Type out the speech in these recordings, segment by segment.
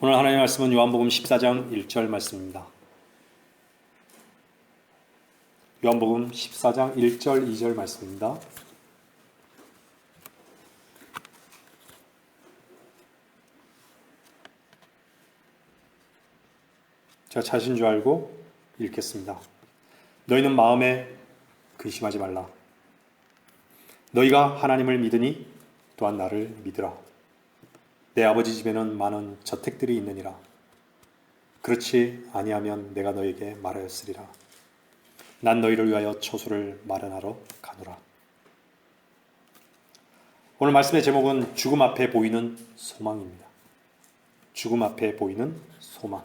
오늘 하나님의 말씀은 요한복음 14장 1절 말씀입니다. 요한복음 14장 1절 2절 말씀입니다. 제가 자신 줄 알고 읽겠습니다. 너희는 마음에 근심하지 말라. 너희가 하나님을 믿으니 또한 나를 믿으라. 내 아버지 집에는 많은 저택들이 있느니라. 그렇지 아니하면 내가 너에게 말하였으리라. 난 너희를 위하여 처소를 마련하러 가노라. 오늘 말씀의 제목은 죽음 앞에 보이는 소망입니다. 죽음 앞에 보이는 소망.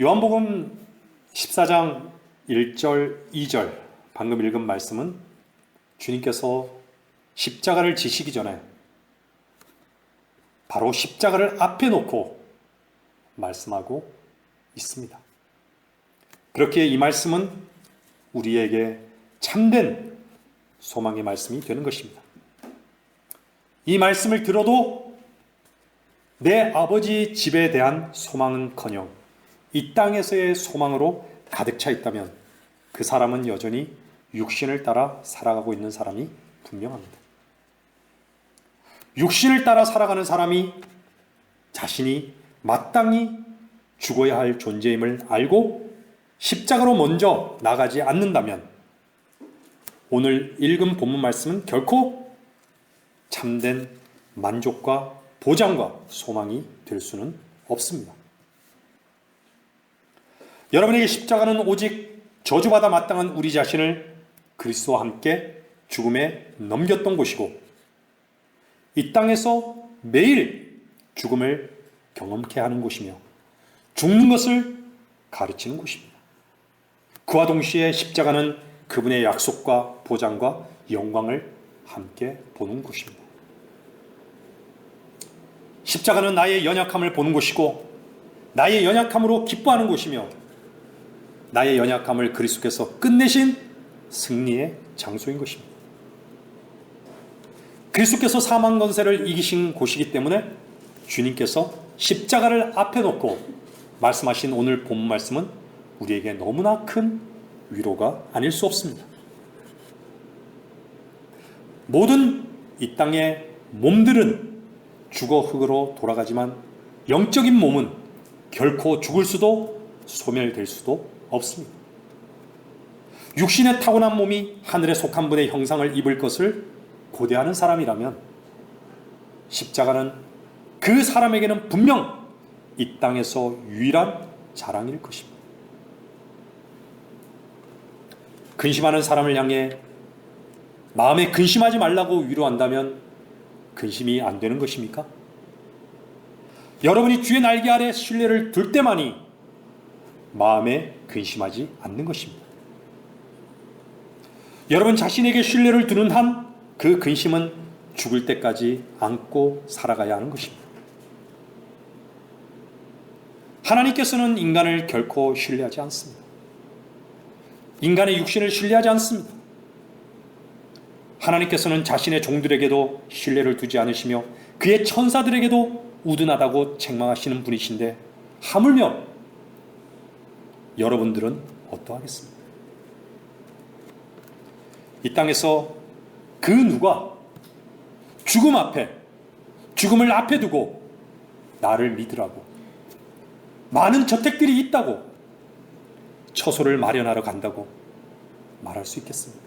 요한복음 14장 1절 2절 방금 읽은 말씀은 주님께서 십자가를 지시기 전에 바로 십자가를 앞에 놓고 말씀하고 있습니다. 그렇게 이 말씀은 우리에게 참된 소망의 말씀이 되는 것입니다. 이 말씀을 들어도 내 아버지 집에 대한 소망은커녕 이 땅에서의 소망으로 가득 차 있다면 그 사람은 여전히 육신을 따라 살아가고 있는 사람이 분명합니다. 육신을 따라 살아가는 사람이 자신이 마땅히 죽어야 할 존재임을 알고 십자가로 먼저 나가지 않는다면 오늘 읽은 본문 말씀은 결코 참된 만족과 보장과 소망이 될 수는 없습니다. 여러분에게 십자가는 오직 저주받아 마땅한 우리 자신을 그리스도와 함께 죽음에 넘겼던 곳이고 이 땅에서 매일 죽음을 경험케 하는 곳이며 죽는 것을 가르치는 곳입니다. 그와 동시에 십자가는 그분의 약속과 보장과 영광을 함께 보는 곳입니다. 십자가는 나의 연약함을 보는 곳이고 나의 연약함으로 기뻐하는 곳이며 나의 연약함을 그리스도께서 끝내신 승리의 장소인 것입니다. 그리스도께서 사망 권세를 이기신 곳이기 때문에 주님께서 십자가를 앞에 놓고 말씀하신 오늘 본문 말씀은 우리에게 너무나 큰 위로가 아닐 수 없습니다. 모든 이 땅의 몸들은 죽어 흙으로 돌아가지만 영적인 몸은 결코 죽을 수도 소멸될 수도 없습니다. 육신의 타고난 몸이 하늘에 속한 분의 형상을 입을 것을 고대하는 사람이라면 십자가는 그 사람에게는 분명 이 땅에서 유일한 자랑일 것입니다. 근심하는 사람을 향해 마음에 근심하지 말라고 위로한다면 근심이 안 되는 것입니까? 여러분이 주의 날개 아래 신뢰를 둘 때만이 마음에 근심하지 않는 것입니다. 여러분 자신에게 신뢰를 두는 한 그 근심은 죽을 때까지 안고 살아가야 하는 것입니다. 하나님께서는 인간을 결코 신뢰하지 않습니다. 인간의 육신을 신뢰하지 않습니다. 하나님께서는 자신의 종들에게도 신뢰를 두지 않으시며 그의 천사들에게도 우둔하다고 책망하시는 분이신데 하물며 여러분들은 어떠하겠습니까? 이 땅에서 그 누가 죽음 앞에 죽음을 앞에 두고 나를 믿으라고 많은 저택들이 있다고 처소를 마련하러 간다고 말할 수 있겠습니까?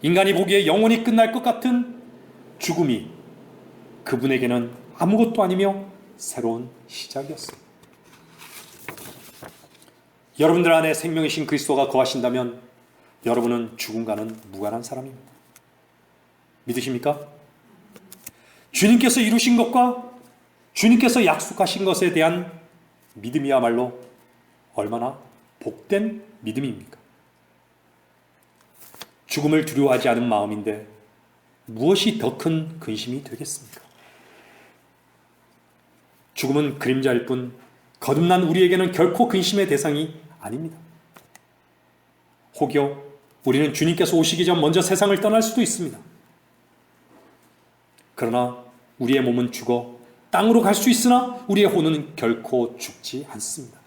인간이 보기에 영원히 끝날 것 같은 죽음이 그분에게는 아무것도 아니며 새로운 시작이었습니다. 여러분들 안에 생명이신 그리스도가 거하신다면 여러분은 죽음과는 무관한 사람입니다. 믿으십니까? 주님께서 이루신 것과 주님께서 약속하신 것에 대한 믿음이야말로 얼마나 복된 믿음입니까? 죽음을 두려워하지 않은 마음인데 무엇이 더 큰 근심이 되겠습니까? 죽음은 그림자일 뿐 거듭난 우리에게는 결코 근심의 대상이 아닙니다. 혹여 우리는 주님께서 오시기 전 먼저 세상을 떠날 수도 있습니다. 그러나 우리의 몸은 죽어 땅으로 갈 수 있으나 우리의 혼은 결코 죽지 않습니다.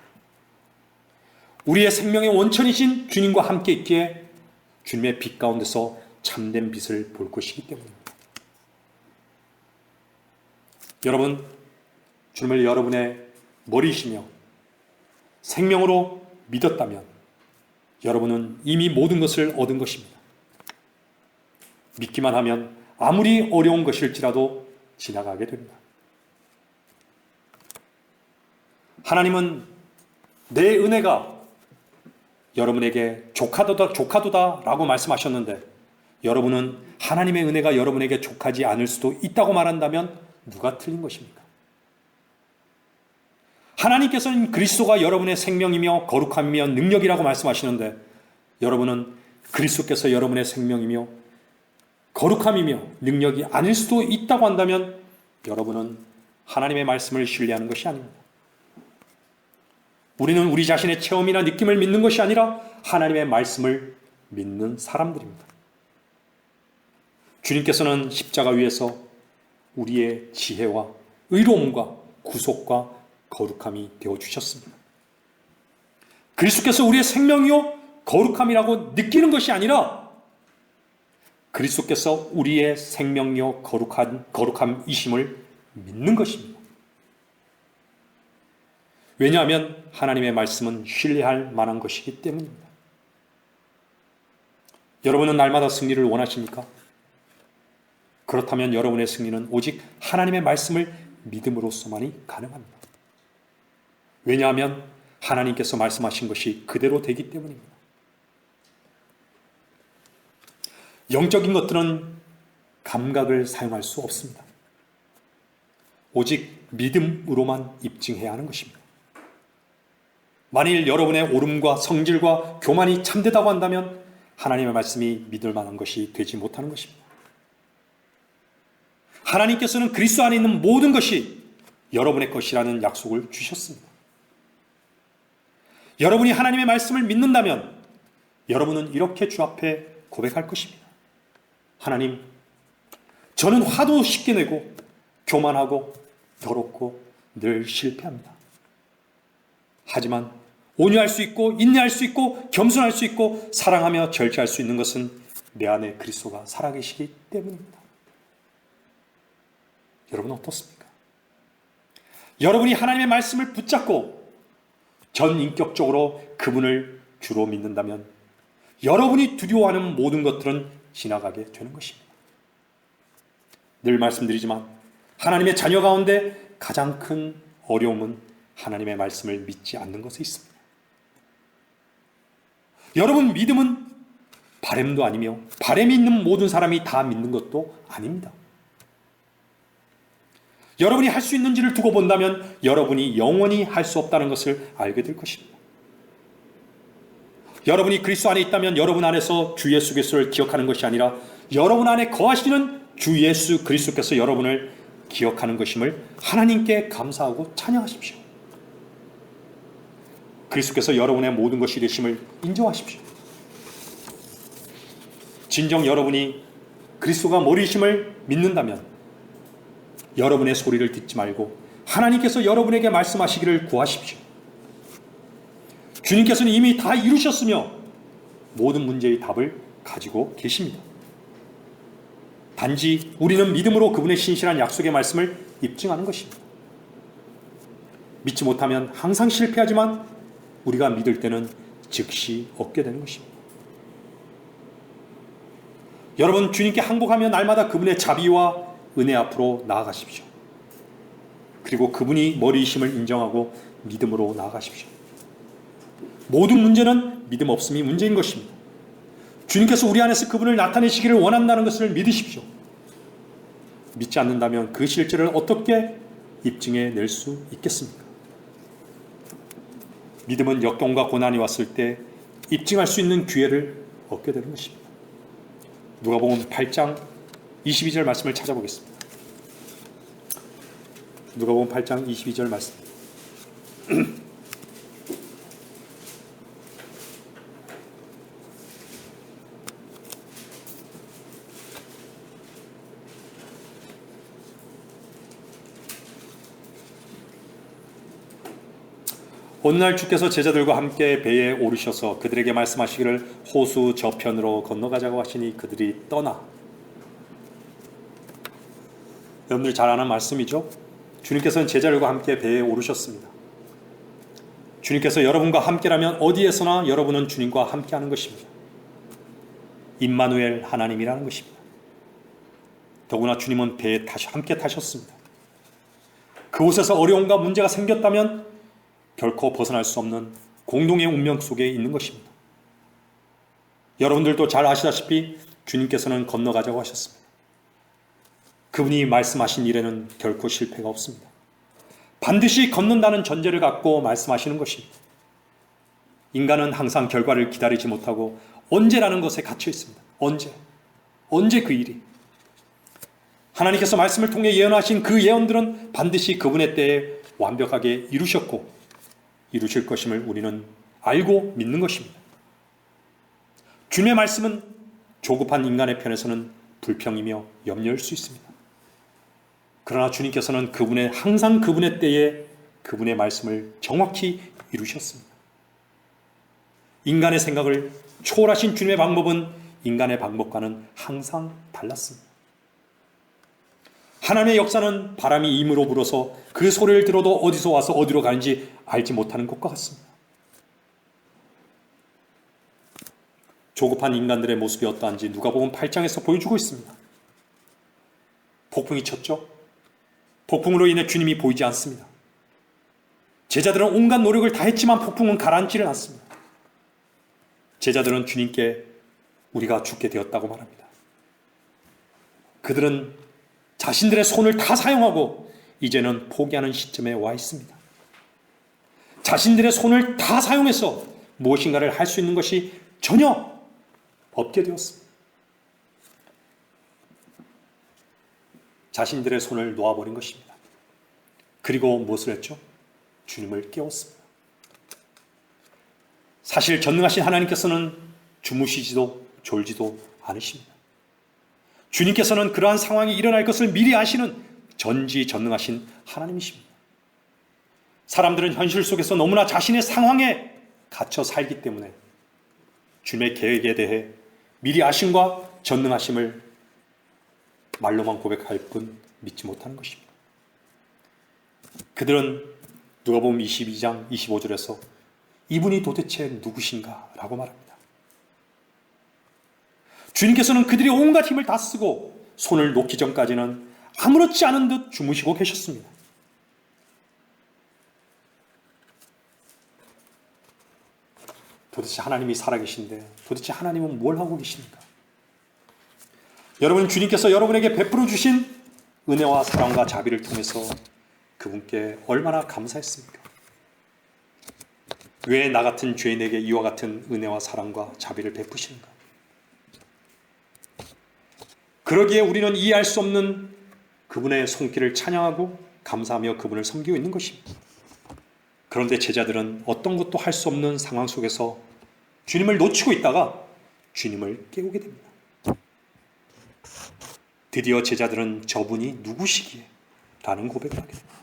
우리의 생명의 원천이신 주님과 함께 있기에 주님의 빛 가운데서 참된 빛을 볼 것이기 때문입니다. 여러분, 주님을 여러분의 머리이시며 생명으로 믿었다면 여러분은 이미 모든 것을 얻은 것입니다. 믿기만 하면 아무리 어려운 것일지라도 지나가게 됩니다. 하나님은 내 은혜가 여러분에게 족하도다 라고 말씀하셨는데 여러분은 하나님의 은혜가 여러분에게 족하지 않을 수도 있다고 말한다면 누가 틀린 것입니까? 하나님께서는 그리스도가 여러분의 생명이며 거룩함이며 능력이라고 말씀하시는데 여러분은 그리스도께서 여러분의 생명이며 거룩함이며 능력이 아닐 수도 있다고 한다면 여러분은 하나님의 말씀을 신뢰하는 것이 아닙니다. 우리는 우리 자신의 체험이나 느낌을 믿는 것이 아니라 하나님의 말씀을 믿는 사람들입니다. 주님께서는 십자가 위에서 우리의 지혜와 의로움과 구속과 거룩함이 되어주셨습니다. 그리스도께서 우리의 생명이요 거룩함이라고 느끼는 것이 아니라 그리스도께서 우리의 생명이요 거룩함이심을 믿는 것입니다. 왜냐하면 하나님의 말씀은 신뢰할 만한 것이기 때문입니다. 여러분은 날마다 승리를 원하십니까? 그렇다면 여러분의 승리는 오직 하나님의 말씀을 믿음으로서만이 가능합니다. 왜냐하면 하나님께서 말씀하신 것이 그대로 되기 때문입니다. 영적인 것들은 감각을 사용할 수 없습니다. 오직 믿음으로만 입증해야 하는 것입니다. 만일 여러분의 오름과 성질과 교만이 참되다고 한다면 하나님의 말씀이 믿을 만한 것이 되지 못하는 것입니다. 하나님께서는 그리스도 안에 있는 모든 것이 여러분의 것이라는 약속을 주셨습니다. 여러분이 하나님의 말씀을 믿는다면 여러분은 이렇게 주 앞에 고백할 것입니다. 하나님, 저는 화도 쉽게 내고 교만하고 더럽고 늘 실패합니다. 하지만 온유할 수 있고 인내할 수 있고 겸손할 수 있고 사랑하며 절제할 수 있는 것은 내 안에 그리스도가 살아계시기 때문입니다. 여러분 어떻습니까? 여러분이 하나님의 말씀을 붙잡고 전인격적으로 그분을 주로 믿는다면 여러분이 두려워하는 모든 것들은 지나가게 되는 것입니다. 늘 말씀드리지만 하나님의 자녀 가운데 가장 큰 어려움은 하나님의 말씀을 믿지 않는 것에 있습니다. 여러분, 믿음은 바램도 아니며 바램이 있는 모든 사람이 다 믿는 것도 아닙니다. 여러분이 할 수 있는지를 두고 본다면 여러분이 영원히 할 수 없다는 것을 알게 될 것입니다. 여러분이 그리스도 안에 있다면 여러분 안에서 주 예수 그리스도를 기억하는 것이 아니라 여러분 안에 거하시는 주 예수 그리스도께서 여러분을 기억하는 것임을 하나님께 감사하고 찬양하십시오. 그리스도께서 여러분의 모든 것이 되심을 인정하십시오. 진정 여러분이 그리스도가 머리이심을 믿는다면 여러분의 소리를 듣지 말고 하나님께서 여러분에게 말씀하시기를 구하십시오. 주님께서는 이미 다 이루셨으며 모든 문제의 답을 가지고 계십니다. 단지 우리는 믿음으로 그분의 신실한 약속의 말씀을 입증하는 것입니다. 믿지 못하면 항상 실패하지만 우리가 믿을 때는 즉시 얻게 되는 것입니다. 여러분, 주님께 항복하며 날마다 그분의 자비와 은혜 앞으로 나아가십시오. 그리고 그분이 머리이심을 인정하고 믿음으로 나아가십시오. 모든 문제는 믿음 없음이 문제인 것입니다. 주님께서 우리 안에서 그분을 나타내시기를 원한다는 것을 믿으십시오. 믿지 않는다면 그 실제를 어떻게 입증해 낼 수 있겠습니까? 믿음은 역경과 고난이 왔을 때 입증할 수 있는 기회를 얻게 되는 것입니다. 누가복음 8장 22절 말씀을 찾아보겠습니다. 누가복음 8장 22절 말씀. 어느 날 주께서 제자들과 함께 배에 오르셔서 그들에게 말씀하시기를 호수 저편으로 건너가자고 하시니 그들이 떠나. 여러분들 잘 아는 말씀이죠? 주님께서는 제자들과 함께 배에 오르셨습니다. 주님께서 여러분과 함께라면 어디에서나 여러분은 주님과 함께하는 것입니다. 임마누엘 하나님이라는 것입니다. 더구나 주님은 배에 함께 타셨습니다. 그곳에서 어려움과 문제가 생겼다면 결코 벗어날 수 없는 공동의 운명 속에 있는 것입니다. 여러분들도 잘 아시다시피 주님께서는 건너가자고 하셨습니다. 그분이 말씀하신 일에는 결코 실패가 없습니다. 반드시 건넌다는 전제를 갖고 말씀하시는 것입니다. 인간은 항상 결과를 기다리지 못하고 언제라는 것에 갇혀 있습니다. 언제 그 일이. 하나님께서 말씀을 통해 예언하신 그 예언들은 반드시 그분의 때에 완벽하게 이루셨고 이루실 것임을 우리는 알고 믿는 것입니다. 주님의 말씀은 조급한 인간의 편에서는 불평이며 염려일 수 있습니다. 그러나 주님께서는 항상 그분의 때에 그분의 말씀을 정확히 이루셨습니다. 인간의 생각을 초월하신 주님의 방법은 인간의 방법과는 항상 달랐습니다. 하나님의 역사는 바람이 임으로 불어서 그 소리를 들어도 어디서 와서 어디로 가는지 알지 못하는 것과 같습니다. 조급한 인간들의 모습이 어떠한지 누가복음 8장에서 보여주고 있습니다. 폭풍이 쳤죠. 폭풍으로 인해 주님이 보이지 않습니다. 제자들은 온갖 노력을 다했지만 폭풍은 가라앉지를 않습니다. 제자들은 주님께 우리가 죽게 되었다고 말합니다. 그들은 자신들의 손을 다 사용하고 이제는 포기하는 시점에 와 있습니다. 자신들의 손을 다 사용해서 무엇인가를 할 수 있는 것이 전혀 없게 되었습니다. 자신들의 손을 놓아버린 것입니다. 그리고 무엇을 했죠? 주님을 깨웠습니다. 사실 전능하신 하나님께서는 주무시지도 졸지도 않으십니다. 주님께서는 그러한 상황이 일어날 것을 미리 아시는 전지전능하신 하나님이십니다. 사람들은 현실 속에서 너무나 자신의 상황에 갇혀 살기 때문에 주님의 계획에 대해 미리 아심과 전능하심을 말로만 고백할 뿐 믿지 못하는 것입니다. 그들은 누가복음 22장 25절에서 이분이 도대체 누구신가? 라고 말합니다. 주님께서는 그들이 온갖 힘을 다 쓰고 손을 놓기 전까지는 아무렇지 않은 듯 주무시고 계셨습니다. 도대체 하나님이 살아계신데 도대체 하나님은 뭘 하고 계십니까? 여러분, 주님께서 여러분에게 베풀어 주신 은혜와 사랑과 자비를 통해서 그분께 얼마나 감사했습니까? 왜 나 같은 죄인에게 이와 같은 은혜와 사랑과 자비를 베푸시는가? 그러기에 우리는 이해할 수 없는 그분의 손길을 찬양하고 감사하며 그분을 섬기고 있는 것입니다. 그런데 제자들은 어떤 것도 할 수 없는 상황 속에서 주님을 놓치고 있다가 주님을 깨우게 됩니다. 드디어 제자들은 저분이 누구시기에? 라는 고백을 하게 됩니다.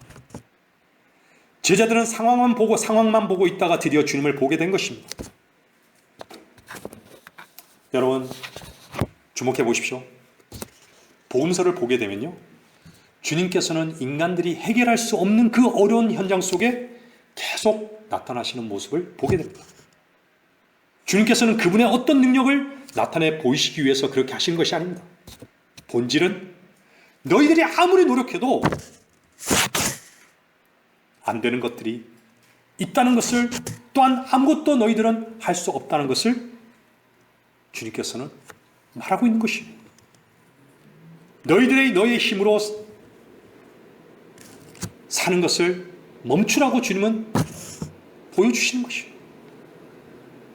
제자들은 상황만 보고 있다가 드디어 주님을 보게 된 것입니다. 여러분, 주목해 보십시오. 복음서를 보게 되면요, 주님께서는 인간들이 해결할 수 없는 그 어려운 현장 속에 계속 나타나시는 모습을 보게 됩니다. 주님께서는 그분의 어떤 능력을 나타내 보이시기 위해서 그렇게 하신 것이 아닙니다. 본질은 너희들이 아무리 노력해도 안 되는 것들이 있다는 것을, 또한 아무것도 너희들은 할 수 없다는 것을 주님께서는 말하고 있는 것입니다. 너희의 힘으로 사는 것을 멈추라고 주님은 보여주시는 것입니다.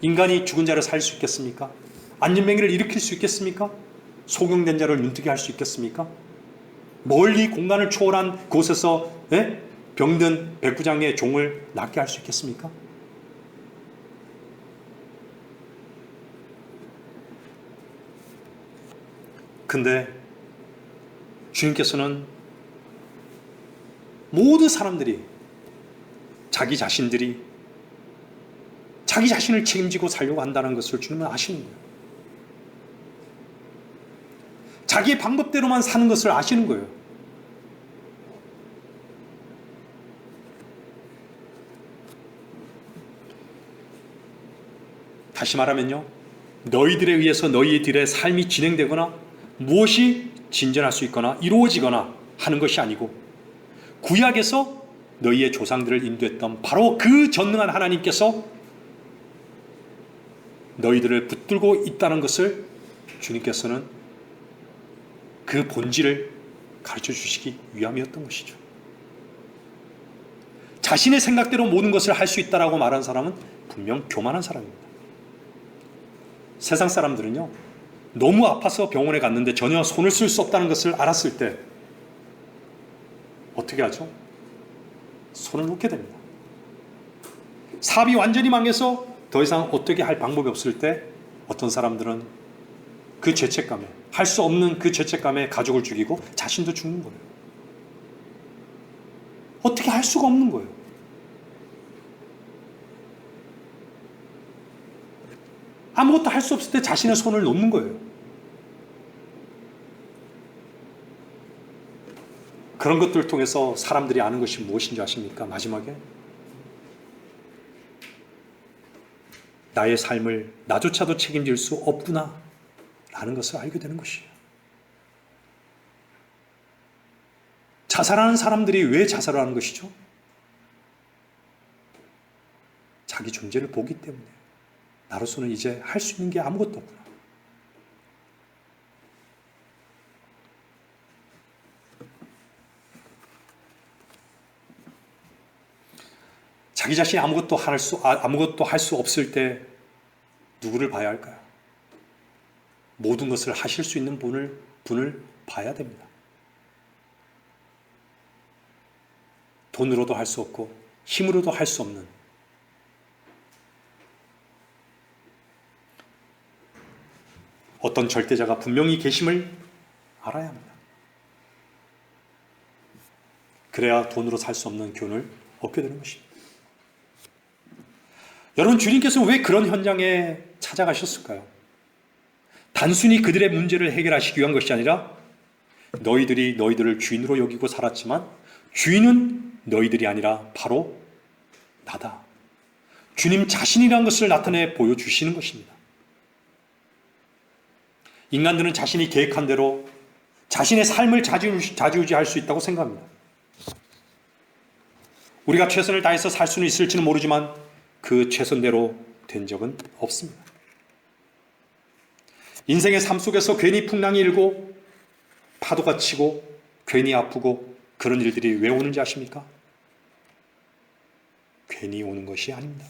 인간이 죽은 자를 살릴 수 있겠습니까? 안진뱅이를 일으킬 수 있겠습니까? 소경된 자를 눈뜨게 할 수 있겠습니까? 멀리 공간을 초월한 곳에서 병든 백부장의 종을 낫게 할 수 있겠습니까? 근데 주님께서는 모든 사람들이 자기 자신들이 자기 자신을 책임지고 살려고 한다는 것을 주님은 아시는 거예요. 자기의 방법대로만 사는 것을 아시는 거예요. 다시 말하면요, 너희들에 의해서 너희들의 삶이 진행되거나 무엇이 진전할 수 있거나 이루어지거나 하는 것이 아니고, 구약에서 너희의 조상들을 인도했던 바로 그 전능한 하나님께서 너희들을 붙들고 있다는 것을 주님께서는 그 본질을 가르쳐 주시기 위함이었던 것이죠. 자신의 생각대로 모든 것을 할 수 있다라고 말하는 사람은 분명 교만한 사람입니다. 세상 사람들은요, 너무 아파서 병원에 갔는데 전혀 손을 쓸 수 없다는 것을 알았을 때 어떻게 하죠? 손을 놓게 됩니다. 사업이 완전히 망해서 더 이상 어떻게 할 방법이 없을 때 어떤 사람들은 그 죄책감에, 할 수 없는 그 죄책감에 가족을 죽이고 자신도 죽는 거예요. 어떻게 할 수가 없는 거예요. 아무것도 할 수 없을 때 자신의 손을 놓는 거예요. 그런 것들을 통해서 사람들이 아는 것이 무엇인지 아십니까? 마지막에 나의 삶을 나조차도 책임질 수 없구나 라는 것을 알게 되는 것이에요. 자살하는 사람들이 왜 자살을 하는 것이죠? 자기 존재를 보기 때문에 나로서는 이제 할 수 있는 게 아무것도 없구나. 자기 자신이 아무것도 할 수 없을 때 누구를 봐야 할까요? 모든 것을 하실 수 있는 분을 봐야 됩니다. 돈으로도 할 수 없고 힘으로도 할 수 없는, 어떤 절대자가 분명히 계심을 알아야 합니다. 그래야 돈으로 살 수 없는 교훈을 얻게 되는 것입니다. 여러분, 주님께서 왜 그런 현장에 찾아가셨을까요? 단순히 그들의 문제를 해결하시기 위한 것이 아니라 너희들이 너희들을 주인으로 여기고 살았지만 주인은 너희들이 아니라 바로 나다. 주님 자신이라는 것을 나타내 보여주시는 것입니다. 인간들은 자신이 계획한 대로 자신의 삶을 좌지우지할 수 있다고 생각합니다. 우리가 최선을 다해서 살 수는 있을지는 모르지만 그 최선대로 된 적은 없습니다. 인생의 삶 속에서 괜히 풍랑이 일고 파도가 치고 괜히 아프고 그런 일들이 왜 오는지 아십니까? 괜히 오는 것이 아닙니다.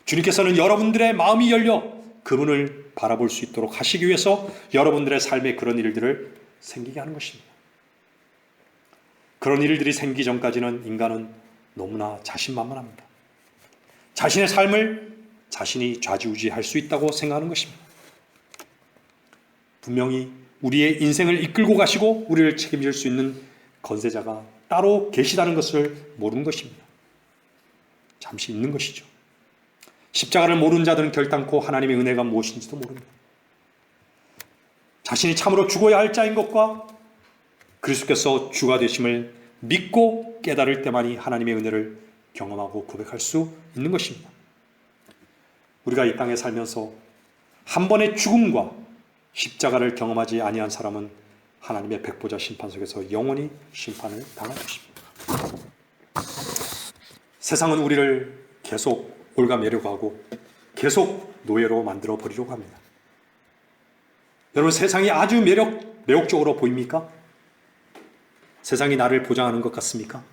주님께서는 여러분들의 마음이 열려 그분을 바라볼 수 있도록 하시기 위해서 여러분들의 삶에 그런 일들을 생기게 하는 것입니다. 그런 일들이 생기기 전까지는 인간은 너무나 자신만만합니다. 자신의 삶을 자신이 좌지우지할 수 있다고 생각하는 것입니다. 분명히 우리의 인생을 이끌고 가시고 우리를 책임질 수 있는 건세자가 따로 계시다는 것을 모르는 것입니다. 잠시 있는 것이죠. 십자가를 모르는 자들은 결단코 하나님의 은혜가 무엇인지도 모릅니다. 자신이 참으로 죽어야 할 자인 것과 그리스도께서 주가 되심을 믿고 깨달을 때만이 하나님의 은혜를 경험하고 고백할 수 있는 것입니다. 우리가 이 땅에 살면서 한 번의 죽음과 십자가를 경험하지 아니한 사람은 하나님의 백보자 심판석에서 영원히 심판을 당할 것입니다. 세상은 우리를 계속 올가매려고 하고 계속 노예로 만들어 버리려고 합니다. 여러분, 세상이 아주 매혹적으로 보입니까? 세상이 나를 보장하는 것 같습니까?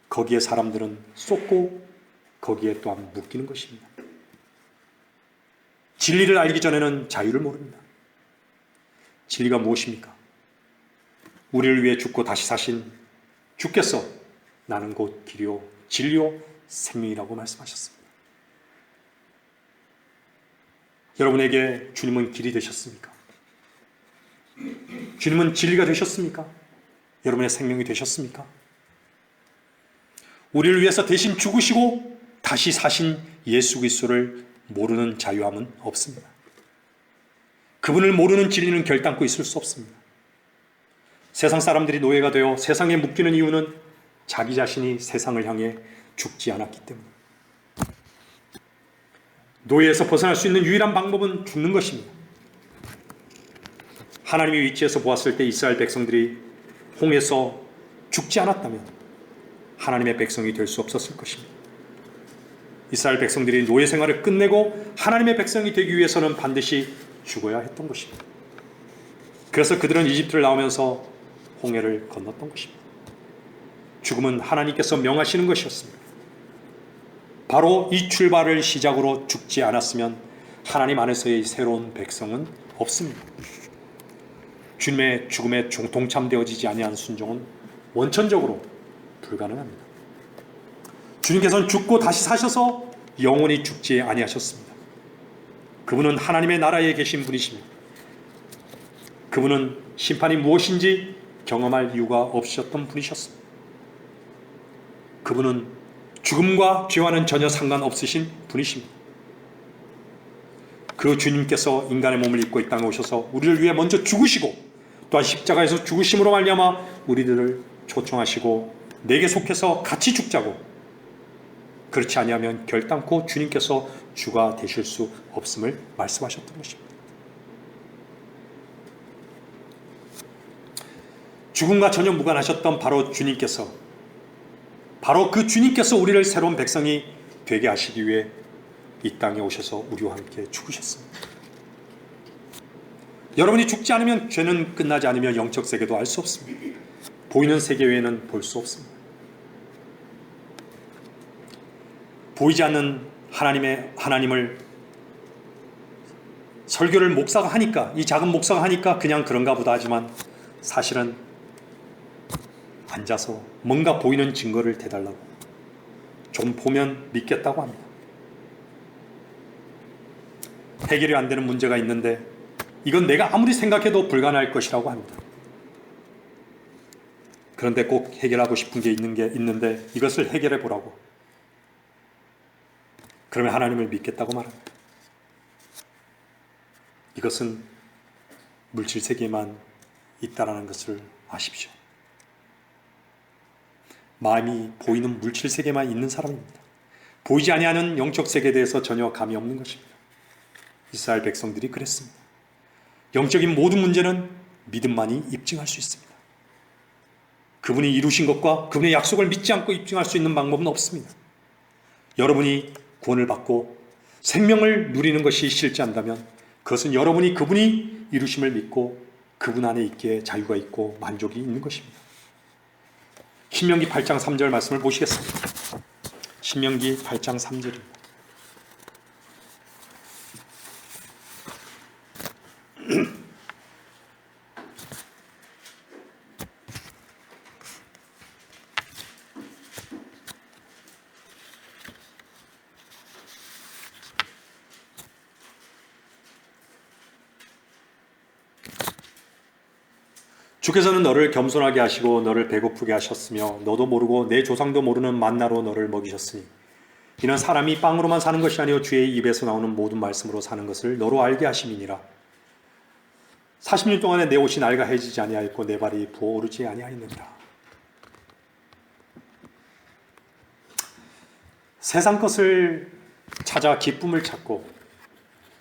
거기에 사람들은 쏟고 거기에 또한 묶이는 것입니다. 진리를 알기 전에는 자유를 모릅니다. 진리가 무엇입니까? 우리를 위해 죽고 다시 사신 주께서 나는 곧 길이요 진리요 생명이라고 말씀하셨습니다. 여러분에게 주님은 길이 되셨습니까? 주님은 진리가 되셨습니까? 여러분의 생명이 되셨습니까? 우리를 위해서 대신 죽으시고 다시 사신 예수 그리스도를 모르는 자유함은 없습니다. 그분을 모르는 진리는 결단코 있을 수 없습니다. 세상 사람들이 노예가 되어 세상에 묶이는 이유는 자기 자신이 세상을 향해 죽지 않았기 때문입니다. 노예에서 벗어날 수 있는 유일한 방법은 죽는 것입니다. 하나님의 위치에서 보았을 때 이스라엘 백성들이 홍해에서 죽지 않았다면 하나님의 백성이 될 수 없었을 것입니다. 이스라엘 백성들이 노예 생활을 끝내고 하나님의 백성이 되기 위해서는 반드시 죽어야 했던 것입니다. 그래서 그들은 이집트를 나오면서 홍해를 건넜던 것입니다. 죽음은 하나님께서 명하시는 것이었습니다. 바로 이 출발을 시작으로 죽지 않았으면 하나님 안에서의 새로운 백성은 없습니다. 주님의 죽음에 동참되어지지 아니한 순종은 원천적으로 불가능합니다. 주님께서는 죽고 다시 사셔서 영원히 죽지 아니하셨습니다. 그분은 하나님의 나라에 계신 분이십니다. 그분은 심판이 무엇인지 경험할 이유가 없으셨던 분이셨습니다. 그분은 죽음과 죄와는 전혀 상관없으신 분이십니다. 그 주님께서 인간의 몸을 입고 이 땅에 오셔서 우리를 위해 먼저 죽으시고 또한 십자가에서 죽으심으로 말미암아 우리들을 초청하시고 내게 속해서 같이 죽자고, 그렇지 아니하면 결단코 주님께서 주가 되실 수 없음을 말씀하셨던 것입니다. 죽음과 전혀 무관하셨던 바로 주님께서, 바로 그 주님께서 우리를 새로운 백성이 되게 하시기 위해 이 땅에 오셔서 우리와 함께 죽으셨습니다. 여러분이 죽지 않으면 죄는 끝나지 않으며 영적 세계도 알 수 없습니다. 보이는 세계 외에는 볼 수 없습니다. 보이지 않는 하나님을 설교를 목사가 하니까, 이 작은 목사가 하니까 그냥 그런가 보다 하지만 사실은 앉아서 뭔가 보이는 증거를 대달라고, 좀 보면 믿겠다고 합니다. 해결이 안 되는 문제가 있는데 이건 내가 아무리 생각해도 불가능할 것이라고 합니다. 그런데 꼭 해결하고 싶은 게 있는데 이것을 해결해 보라고, 그러면 하나님을 믿겠다고 말합니다. 이것은 물질 세계에만 있다라는 것을 아십시오. 마음이 보이는 물질 세계만 있는 사람입니다. 보이지 아니하는 영적 세계에 대해서 전혀 감이 없는 것입니다. 이스라엘 백성들이 그랬습니다. 영적인 모든 문제는 믿음만이 입증할 수 있습니다. 그분이 이루신 것과 그분의 약속을 믿지 않고 입증할 수 있는 방법은 없습니다. 여러분이 구원을 받고 생명을 누리는 것이 실제한다면 그것은 여러분이 그분이 이루심을 믿고 그분 안에 있기에 자유가 있고 만족이 있는 것입니다. 신명기 8장 3절 말씀을 보시겠습니다. 신명기 8장 3절입니다. 주께서는 너를 겸손하게 하시고 너를 배고프게 하셨으며 너도 모르고 내 조상도 모르는 만나로 너를 먹이셨으니 이는 사람이 빵으로만 사는 것이 아니요 주의 입에서 나오는 모든 말씀으로 사는 것을 너로 알게 하심이니라. 40년 동안에 내 옷이 낡아해지지 아니하였고 내 발이 부어오르지 아니하였느니라. 세상 것을 찾아 기쁨을 찾고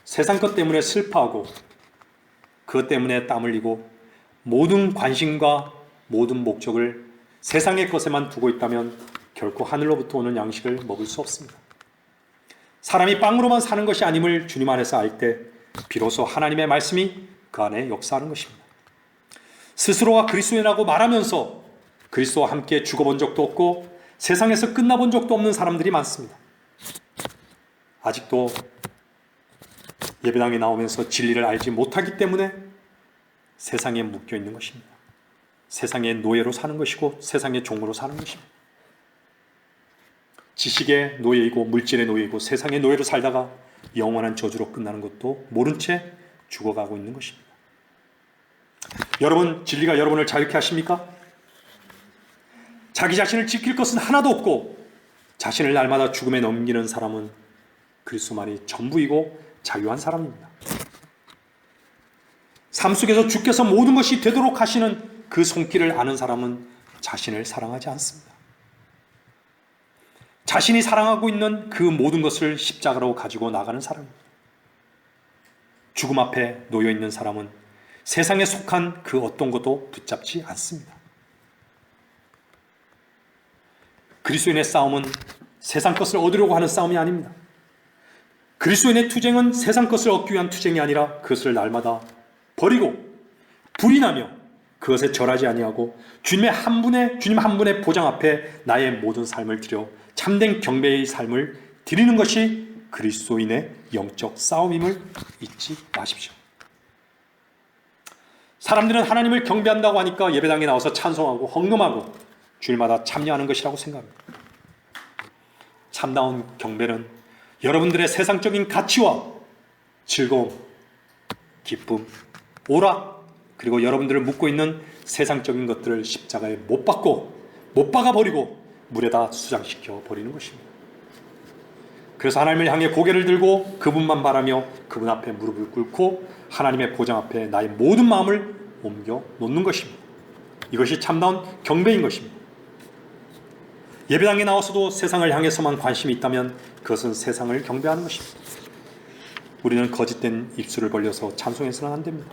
세상 것 때문에 슬퍼하고 그것 때문에 땀 흘리고 모든 관심과 모든 목적을 세상의 것에만 두고 있다면 결코 하늘로부터 오는 양식을 먹을 수 없습니다. 사람이 빵으로만 사는 것이 아님을 주님 안에서 알 때 비로소 하나님의 말씀이 그 안에 역사하는 것입니다. 스스로가 그리스도인이라고 말하면서 그리스도와 함께 죽어본 적도 없고 세상에서 끝나본 적도 없는 사람들이 많습니다. 아직도 예배당에 나오면서 진리를 알지 못하기 때문에 세상에 묶여 있는 것입니다. 세상의 노예로 사는 것이고 세상의 종으로 사는 것입니다. 지식의 노예이고 물질의 노예이고 세상의 노예로 살다가 영원한 저주로 끝나는 것도 모른 채 죽어가고 있는 것입니다. 여러분, 진리가 여러분을 자유케 하십니까? 자기 자신을 지킬 것은 하나도 없고 자신을 날마다 죽음에 넘기는 사람은 그리스도만이 전부이고 자유한 사람입니다. 삶 속에서 주께서 모든 것이 되도록 하시는 그 손길을 아는 사람은 자신을 사랑하지 않습니다. 자신이 사랑하고 있는 그 모든 것을 십자가로 가지고 나가는 사람입니다. 죽음 앞에 놓여 있는 사람은 세상에 속한 그 어떤 것도 붙잡지 않습니다. 그리스도인의 싸움은 세상 것을 얻으려고 하는 싸움이 아닙니다. 그리스도인의 투쟁은 세상 것을 얻기 위한 투쟁이 아니라 그것을 날마다 버리고 불이 나며 그것에 절하지 아니하고 주님 한 분의 보장 앞에 나의 모든 삶을 드려 참된 경배의 삶을 드리는 것이 그리스도인의 영적 싸움임을 잊지 마십시오. 사람들은 하나님을 경배한다고 하니까 예배당에 나와서 찬송하고 헌금하고 주일마다 참여하는 것이라고 생각합니다. 참다운 경배는 여러분들의 세상적인 가치와 즐거움, 기쁨, 오락, 그리고 여러분들을 묶고 있는 세상적인 것들을 십자가에 못 박아 버리고 물에다 수장시켜 버리는 것입니다. 그래서 하나님을 향해 고개를 들고 그분만 바라며 그분 앞에 무릎을 꿇고 하나님의 보장 앞에 나의 모든 마음을 옮겨 놓는 것입니다. 이것이 참다운 경배인 것입니다. 예배당에 나와서도 세상을 향해서만 관심이 있다면 그것은 세상을 경배하는 것입니다. 우리는 거짓된 입술을 벌려서 찬송해서는 안 됩니다.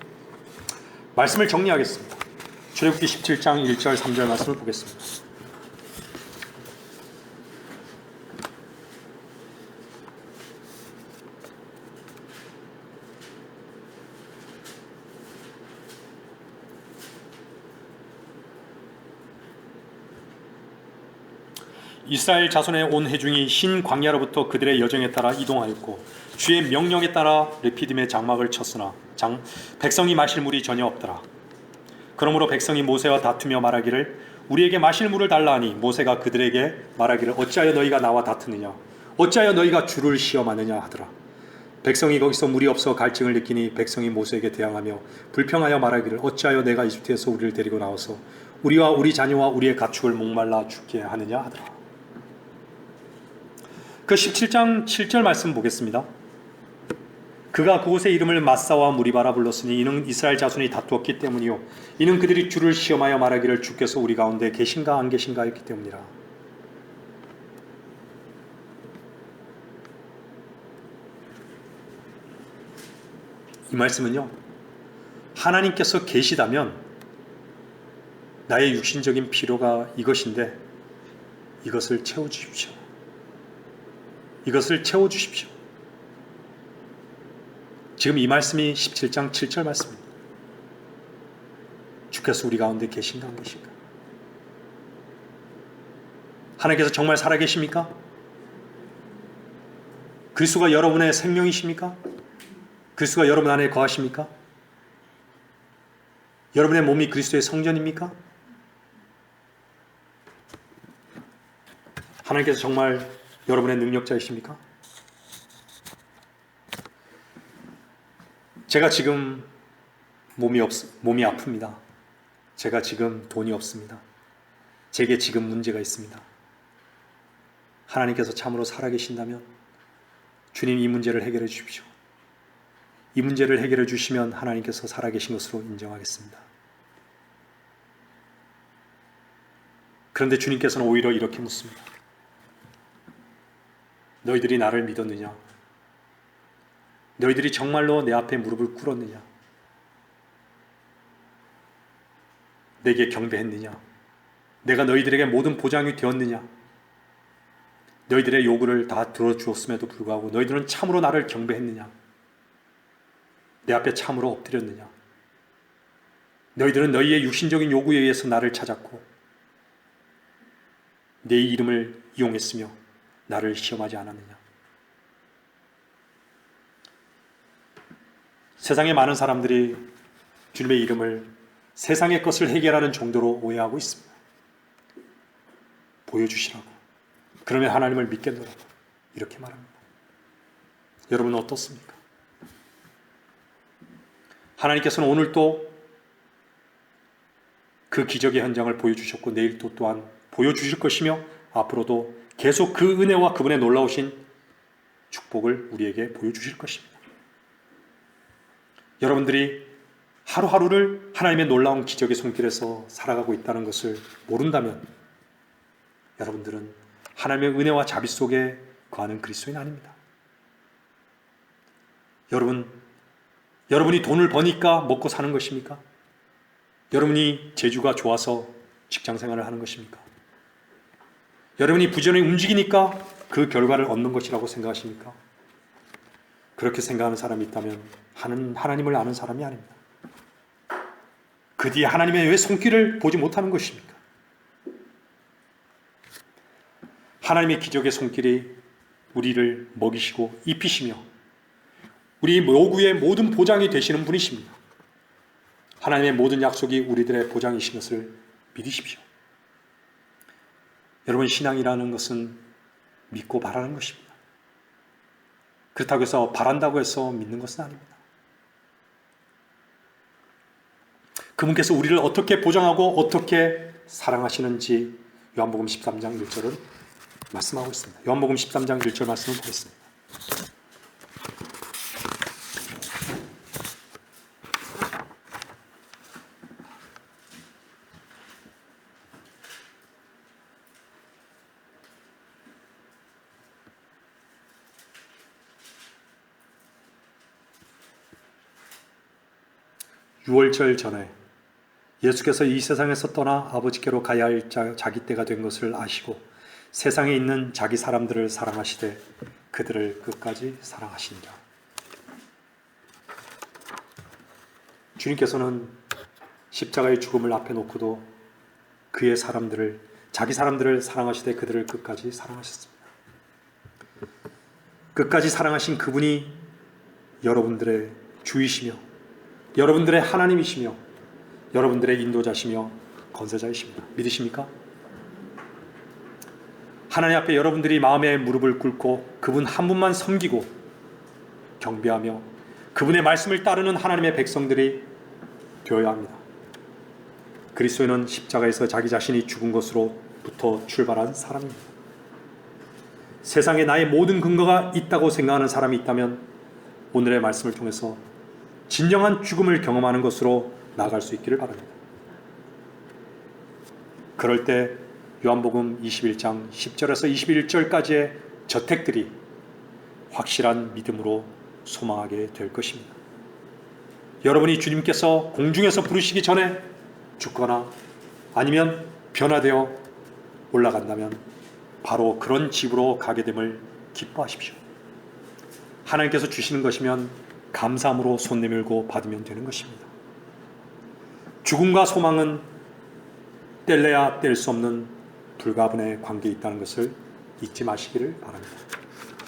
말씀을 정리하겠습니다. 출애굽기 17장 1절 3절 말씀을 보겠습니다. 이스라엘 자손의 온 회중이 흰 광야로부터 그들의 여정에 따라 이동하였고 주의 명령에 따라 레피딤의 장막을 쳤으나 백성이 마실 물이 전혀 없더라. 그러므로 백성이 모세와 다투며 말하기를 우리에게 마실 물을 달라 하니 모세가 그들에게 말하기를 어찌하여 너희가 나와 다투느냐 어찌하여 너희가 주를 시험하느냐 하더라. 백성이 거기서 물이 없어 갈증을 느끼니 백성이 모세에게 대항하며 불평하여 말하기를 어찌하여 내가 이집트에서 우리를 데리고 나와서 우리와 우리 자녀와 우리의 가축을 목말라 죽게 하느냐 하더라. 그 17장 7절 말씀 보겠습니다. 그가 그곳의 이름을 마사와 무리바라 불렀으니 이는 이스라엘 자손이 다투었기 때문이요 이는 그들이 주를 시험하여 말하기를 주께서 우리 가운데 계신가 안 계신가 했기 때문이라. 이 말씀은요, 하나님께서 계시다면 나의 육신적인 필요가 이것인데 이것을 채워주십시오. 이것을 채워주십시오. 지금 이 말씀이 17장 7절 말씀입니다. 주께서 우리 가운데 계신가 안 계신가? 하나님께서 정말 살아계십니까? 그리스도가 여러분의 생명이십니까? 그리스도가 여러분 안에 거하십니까? 여러분의 몸이 그리스도의 성전입니까? 하나님께서 정말 여러분의 능력자이십니까? 제가 지금 몸이 아픕니다. 제가 지금 돈이 없습니다. 제게 지금 문제가 있습니다. 하나님께서 참으로 살아계신다면 주님 이 문제를 해결해 주십시오. 이 문제를 해결해 주시면 하나님께서 살아계신 것으로 인정하겠습니다. 그런데 주님께서는 오히려 이렇게 묻습니다. 너희들이 나를 믿었느냐? 너희들이 정말로 내 앞에 무릎을 꿇었느냐? 내게 경배했느냐? 내가 너희들에게 모든 보장이 되었느냐? 너희들의 요구를 다 들어주었음에도 불구하고 너희들은 참으로 나를 경배했느냐? 내 앞에 참으로 엎드렸느냐? 너희들은 너희의 육신적인 요구에 의해서 나를 찾았고 내 이름을 이용했으며 나를 시험하지 않았느냐? 세상의 많은 사람들이 주님의 이름을 세상의 것을 해결하는 정도로 오해하고 있습니다. 보여주시라고. 그러면 하나님을 믿겠노라고. 이렇게 말합니다. 여러분은 어떻습니까? 하나님께서는 오늘 또 그 기적의 현장을 보여주셨고 내일 또 또한 보여주실 것이며 앞으로도 계속 그 은혜와 그분의 놀라우신 축복을 우리에게 보여주실 것입니다. 여러분들이 하루하루를 하나님의 놀라운 기적의 손길에서 살아가고 있다는 것을 모른다면 여러분들은 하나님의 은혜와 자비 속에 거하는 그리스도인 아닙니다. 여러분이 돈을 버니까 먹고 사는 것입니까? 여러분이 재주가 좋아서 직장생활을 하는 것입니까? 여러분이 부지런히 움직이니까 그 결과를 얻는 것이라고 생각하십니까? 그렇게 생각하는 사람이 있다면 하나님을 아는 사람이 아닙니다. 그 뒤에 하나님의 왜 손길을 보지 못하는 것입니까? 하나님의 기적의 손길이 우리를 먹이시고 입히시며 우리 요구의 모든 보장이 되시는 분이십니다. 하나님의 모든 약속이 우리들의 보장이신 것을 믿으십시오. 여러분, 신앙이라는 것은 믿고 바라는 것입니다. 그렇다고 해서 바란다고 해서 믿는 것은 아닙니다. 그분께서 우리를 어떻게 보장하고 어떻게 사랑하시는지 요한복음 13장 1절은 말씀하고 있습니다. 요한복음 13장 1절 말씀을 보겠습니다. 유월절 전에 예수께서 이 세상에서 떠나 아버지께로 가야 할 자기 때가 된 것을 아시고 세상에 있는 자기 사람들을 사랑하시되 그들을 끝까지 사랑하시니라. 주님께서는 십자가의 죽음을 앞에 놓고도 그의 사람들을, 자기 사람들을 사랑하시되 그들을 끝까지 사랑하셨습니다. 끝까지 사랑하신 그분이 여러분들의 주이시며 여러분들의 하나님이시며 여러분들의 인도자시며 건세자이십니다. 믿으십니까? 하나님 앞에 여러분들이 마음의 무릎을 꿇고 그분 한 분만 섬기고 경배하며 그분의 말씀을 따르는 하나님의 백성들이 되어야 합니다. 그리스도인은 십자가에서 자기 자신이 죽은 것으로부터 출발한 사람입니다. 세상에 나의 모든 근거가 있다고 생각하는 사람이 있다면 오늘의 말씀을 통해서 진정한 죽음을 경험하는 것으로 나아갈 수 있기를 바랍니다. 그럴 때 요한복음 21장 10절에서 21절까지의 저택들이 확실한 믿음으로 소망하게 될 것입니다. 여러분이 주님께서 공중에서 부르시기 전에 죽거나 아니면 변화되어 올라간다면 바로 그런 집으로 가게 됨을 기뻐하십시오. 하나님께서 주시는 것이면 감사함으로 손 내밀고 받으면 되는 것입니다. 죽음과 소망은 뗄래야 뗄 수 없는 불가분의 관계에 있다는 것을 잊지 마시기를 바랍니다.